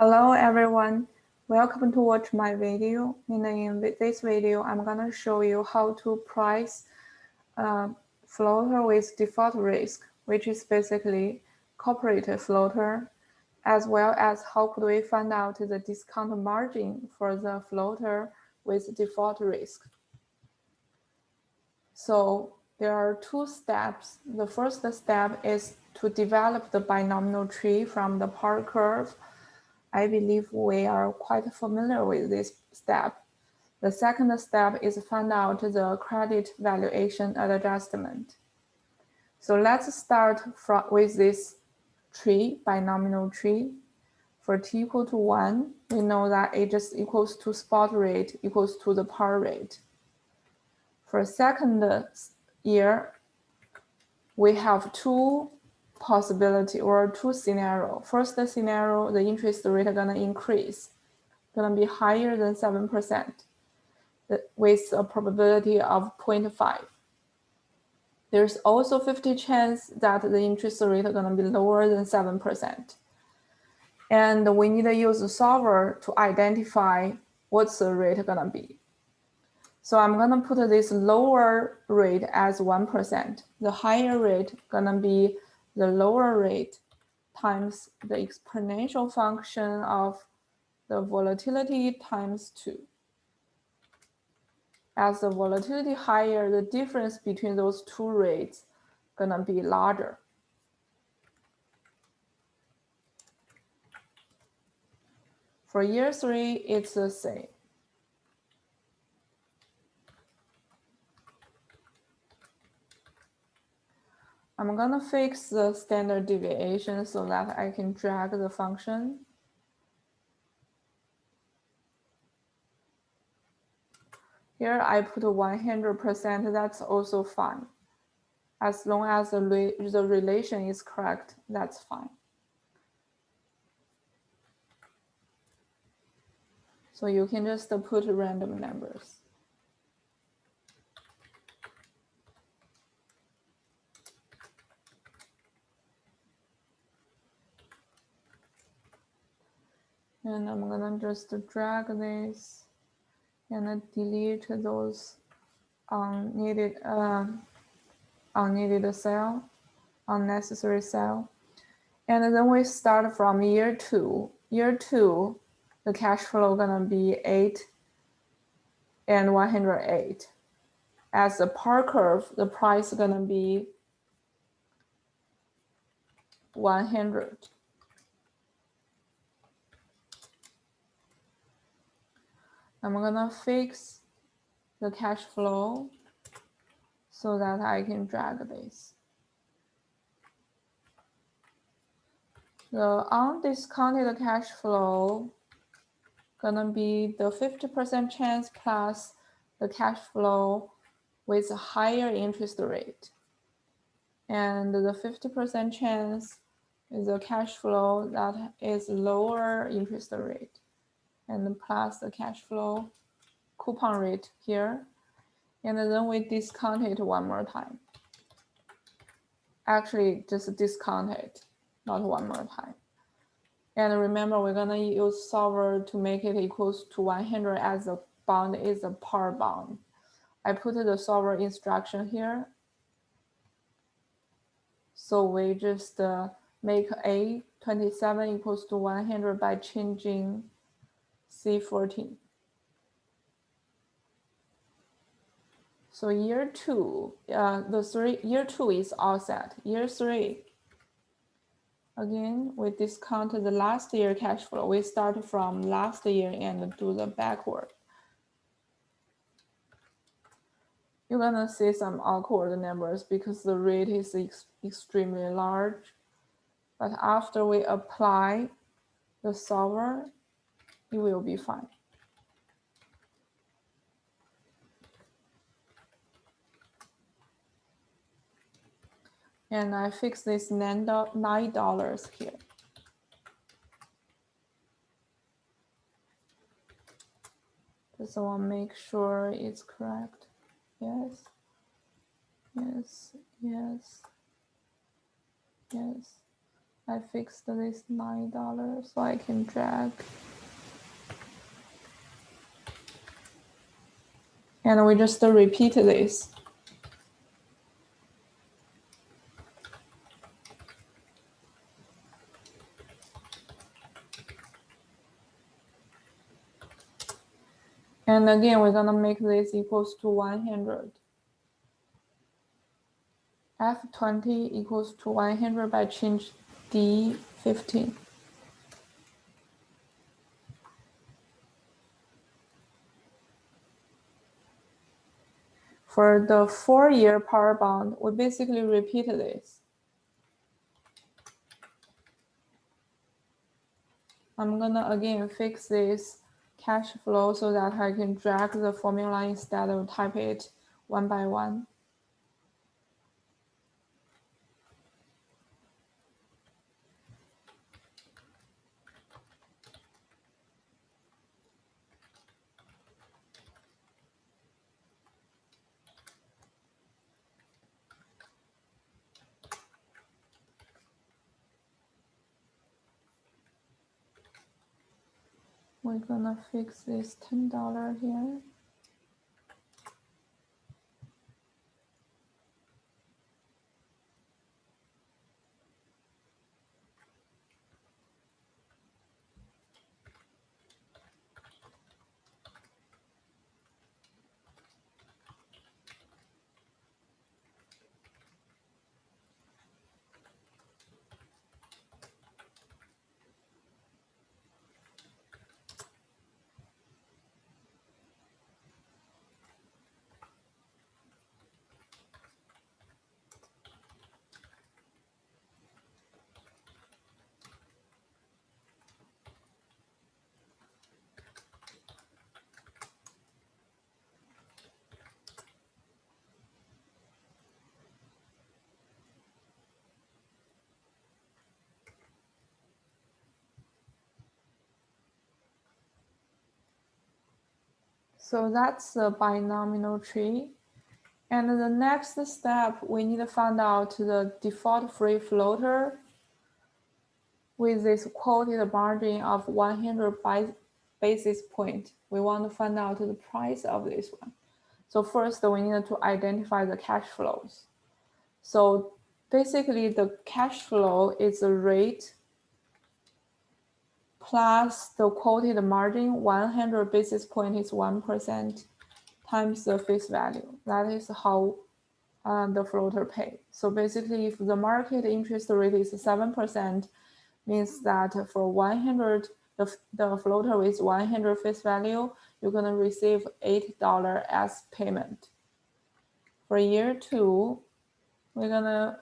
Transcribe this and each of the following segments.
Hello everyone, welcome to watch my video. In this video, I'm gonna show you how to price a floater with default risk, which is basically corporate floater, as well as how could we find out the discount margin for the floater with default risk. So there are two steps. The first step is to develop the binomial tree from the power curve. I believe we are quite familiar with this step. The second step is find out the credit valuation adjustment. So let's start with this tree, binomial tree. For t equal to 1, we know that it just equals to spot rate equals to the par rate. For second year, we have two possibility or two scenario. First scenario, the interest rate are gonna increase, gonna be higher than 7% with a probability of 0.5. There's also 50 chance that the interest rate are gonna be lower than 7%. And we need to use the solver to identify what's the rate gonna be. So I'm gonna put this lower rate as 1%. The higher rate gonna be the lower rate times the exponential function of the volatility times 2. As the volatility higher, the difference between those two rates gonna be larger. For year 3, it's the same. I'm gonna fix the standard deviation so that I can drag the function. Here I put 100%, that's also fine. As long as the relation is correct, that's fine. So you can just put random numbers. And I'm gonna just drag this and delete those unneeded cell, unnecessary cell. And then we start from year 2. Year 2, the cash flow gonna be 8 and 108. As the par curve, the price is gonna be 100. I'm gonna fix the cash flow so that I can drag this. The undiscounted cash flow gonna be the 50% chance plus the cash flow with a higher interest rate. And the 50% chance is a cash flow that is lower interest rate, and plus the cash flow coupon rate here. And then we discount it one more time. Actually, just discount it, not one more time. And remember, we're gonna use solver to make it equals to 100 as the bond is a par bond. I put the solver instruction here. So we just make A27 equals to 100 by changing C14. So year 2, year 2 is all set. Year 3, again, we discount the last year cash flow. We start from last year and do the backward. You're gonna see some awkward numbers because the rate is extremely large. But after we apply the solver, it will be fine. And I fix this $9 here. Just want to make sure it's correct. Yes, yes, yes, yes. I fixed this $9 so I can drag. And we just repeat this. And again, we're gonna make this equals to 100. F20 equals to 100 by change D15. For the 4-year power bond, we basically repeat this. I'm gonna again fix this cash flow so that I can drag the formula instead of type it one by one. We're gonna fix this $10 here. So that's the binomial tree. And the next step, we need to find out the default free floater with this quoted margin of 100 basis point. We want to find out the price of this one. So first, we need to identify the cash flows. So basically, the cash flow is the rate plus the quoted margin. 100 basis point is 1% times the face value. That is how the floater pay. So basically, if the market interest rate is 7%, means that for 100, the floater with 100 face value, you're gonna receive $8 as payment. For year 2, we're gonna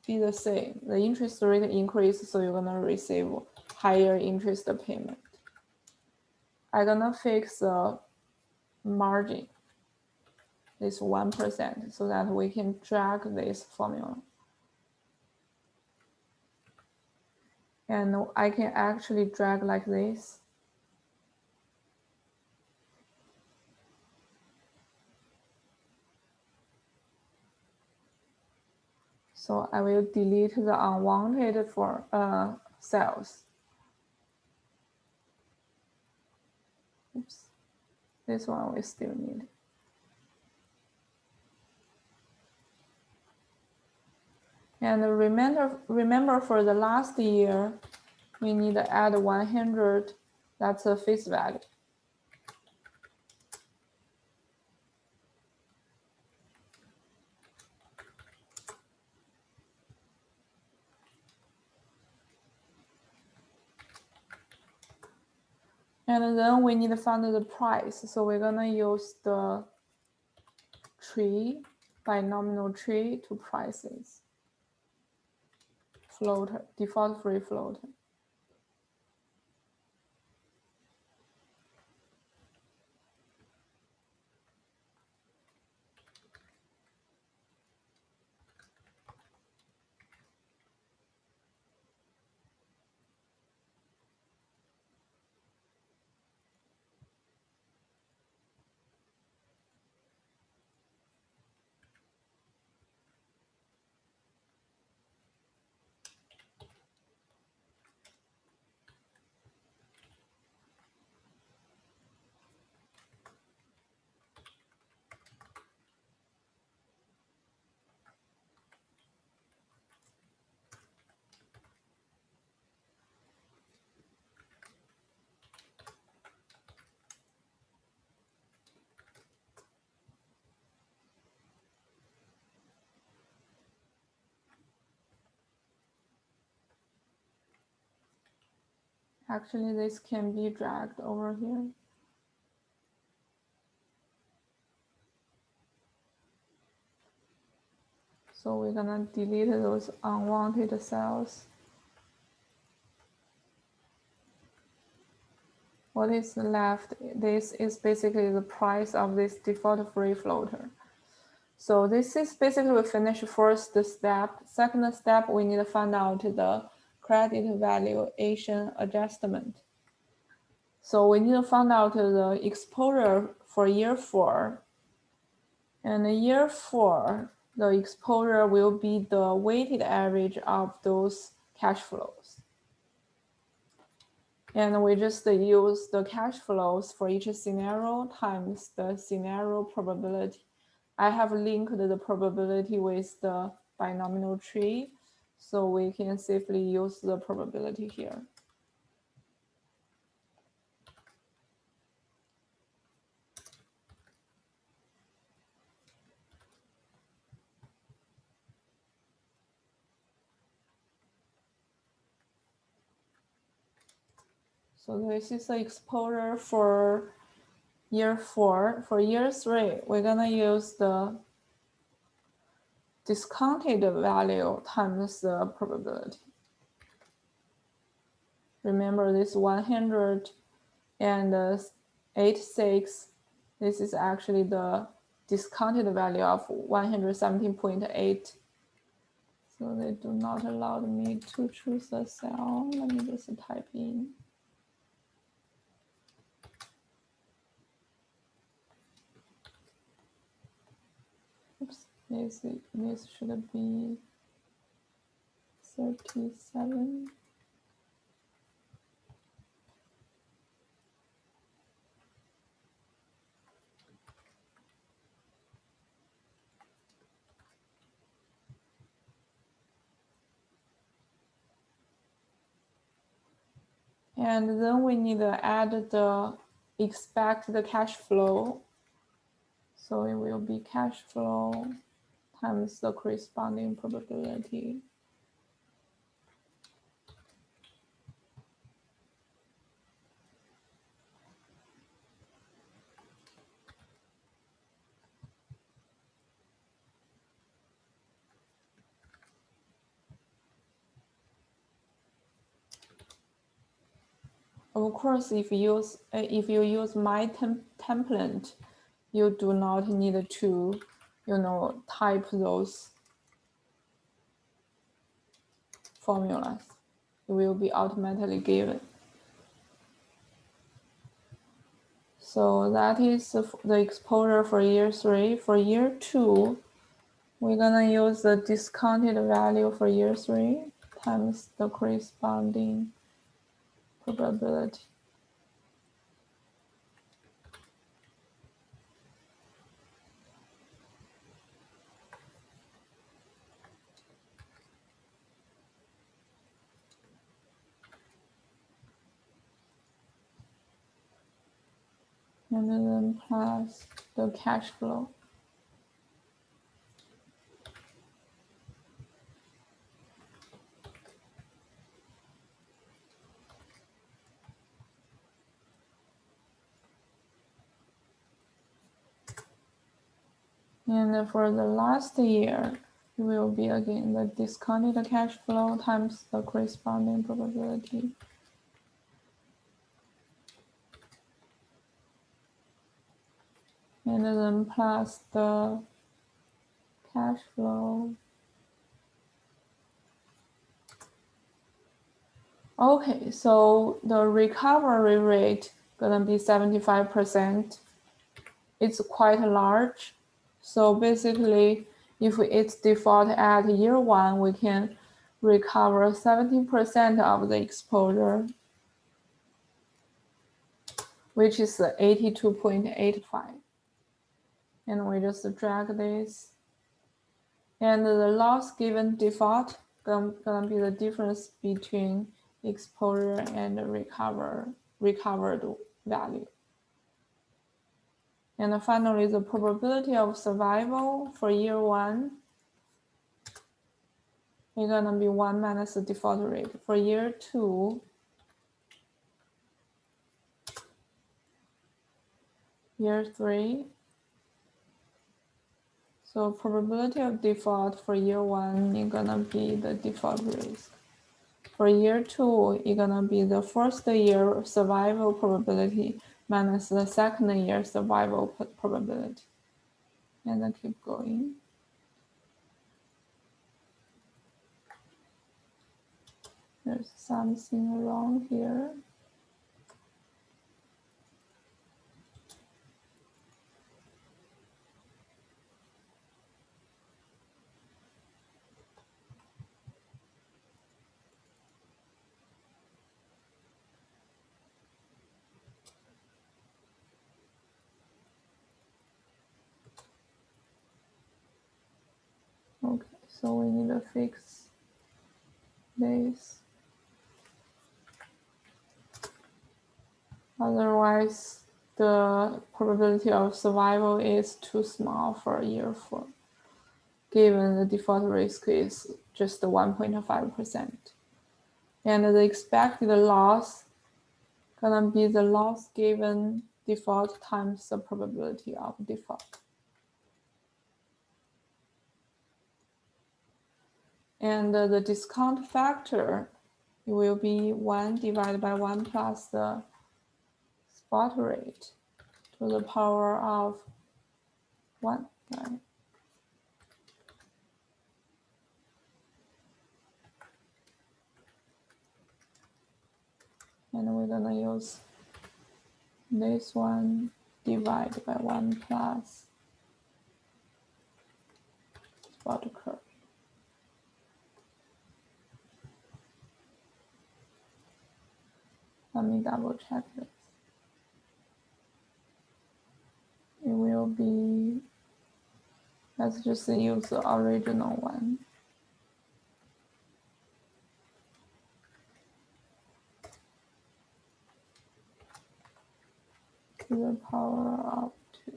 be the same. The interest rate increase, so you're gonna receive higher interest payment. I'm gonna fix the margin, this 1%, so that we can drag this formula. And I can actually drag like this. So I will delete the unwanted for cells. Oops, this one we still need. And remember for the last year, we need to add 100, that's a face value. And then we need to find the price. So we're gonna use the tree, binomial tree to prices. Floater, default free floater. Actually, this can be dragged over here. So we're gonna delete those unwanted cells. What is left, this is basically the price of this default free floater. So this is basically we finish first step. Second step, we need to find out the credit valuation adjustment. So we need to find out the exposure for year 4. And in year 4, the exposure will be the weighted average of those cash flows. And we just use the cash flows for each scenario times the scenario probability. I have linked the probability with the binomial tree, so we can safely use the probability here. So this is the exposure for year 4. For year 3, we're gonna use the discounted value times the probability. Remember this 186, this is actually the discounted value of 117.8. So they do not allow me to choose a cell. Let me just type in. Oops, this should be 37. And then we need to add the expected cash flow. So it will be cash flow times the corresponding probability. Of course, if you use my template, you do not need to, type those formulas. It will be automatically given. So that is the exposure for year 3. For year 2, we're gonna use the discounted value for year 3 times the corresponding probability. And then plus the cash flow. And for the last year, it will be again the discounted cash flow times the corresponding probability. And then plus the cash flow. Okay, so the recovery rate gonna be 75%. It's quite large. So basically, if it's default at year 1, we can recover 70% of the exposure, which is 82.85. And we just drag this. And the loss given default gonna be the difference between exposure and recovered value. And finally, the probability of survival for year 1 is gonna be 1 minus the default rate. For year 2, year 3. So probability of default for year 1 is gonna be the default risk. For year 2, it's gonna be the first year survival probability minus the second year survival probability. And then keep going. There's something wrong here. Okay, so we need to fix this. Otherwise, the probability of survival is too small for year 4, given the default risk is just 1.5%. And the expected loss gonna be the loss given default times the probability of default. And the discount factor will be 1 divided by 1 plus the spot rate to the power of 1. Right? And we're gonna use this one divided by 1 plus spot curve. Let me double check this. It will be, let's just use the original one. To the power of 2.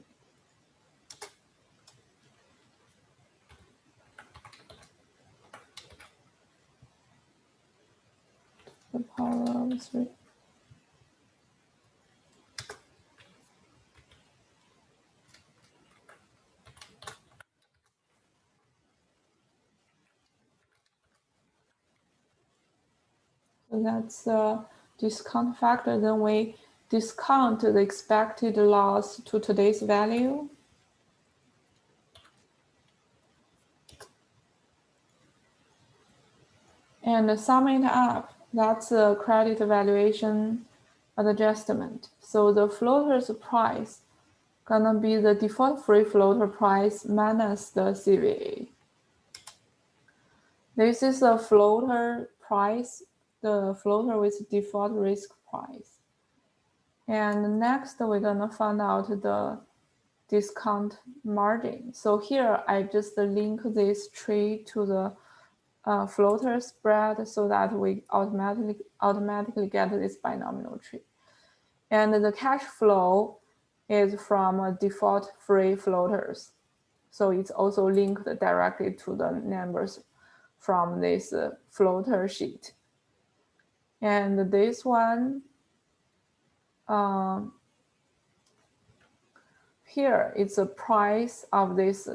The power of 3. So that's the discount factor. Then we discount the expected loss to today's value. And sum it up. That's a credit valuation adjustment. So the floater's price gonna be the default free floater price minus the CVA. This is a floater price, the floater with default risk price. And next we're gonna find out the discount margin. So here I just link this tree to the floater spread so that we automatically get this binomial tree. And the cash flow is from default free floaters. So it's also linked directly to the numbers from this floater sheet. And this one, here it's the price of these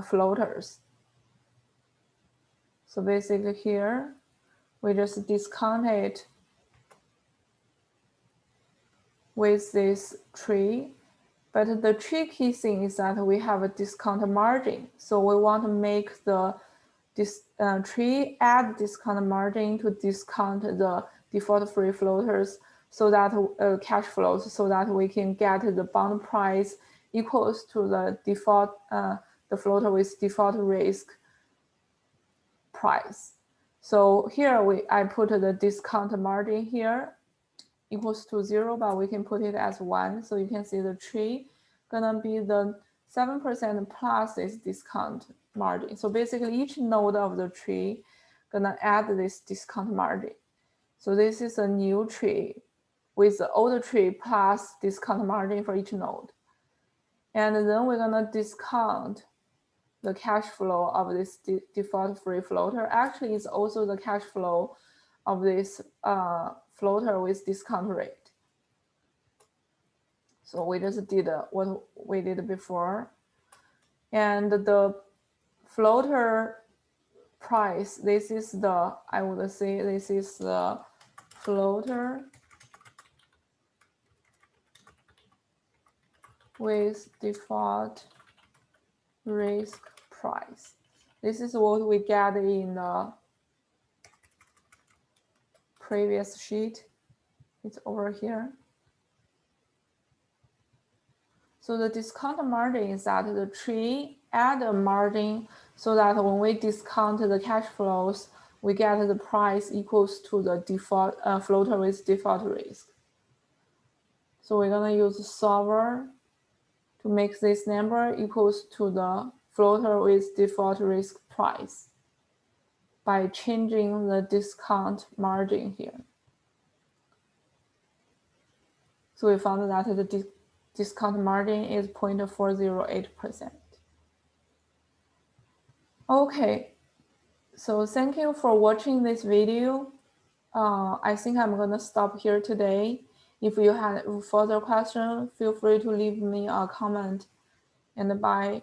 floaters. So basically here, we just discount it with this tree. But the tricky thing is that we have a discount margin. So we want to make the tree add discount margin to discount the default free floaters so that cash flows, so that we can get the bond price equals to the default, the floater with default risk price. So here I put the discount margin here equals to 0, but we can put it as 1. So you can see the tree gonna be the 7% plus this discount margin. So basically each node of the tree gonna add this discount margin. So this is a new tree with the old tree plus discount margin for each node. And then we're gonna discount the cash flow of this default free floater. Actually, it's also the cash flow of this floater with discount rate. So we just did what we did before. And the floater price, this is the, I would say this is the floater with default risk price. This is what we get in the previous sheet. It's over here. So the discount margin is that the tree add a margin so that when we discount the cash flows, we get the price equals to the default floater with default risk. So we're gonna use solver to make this number equals to the floater with default risk price by changing the discount margin here. So we found that the discount margin is 0.408%. Okay, so thank you for watching this video. I think I'm gonna stop here today. If you have further questions, feel free to leave me a comment, and bye.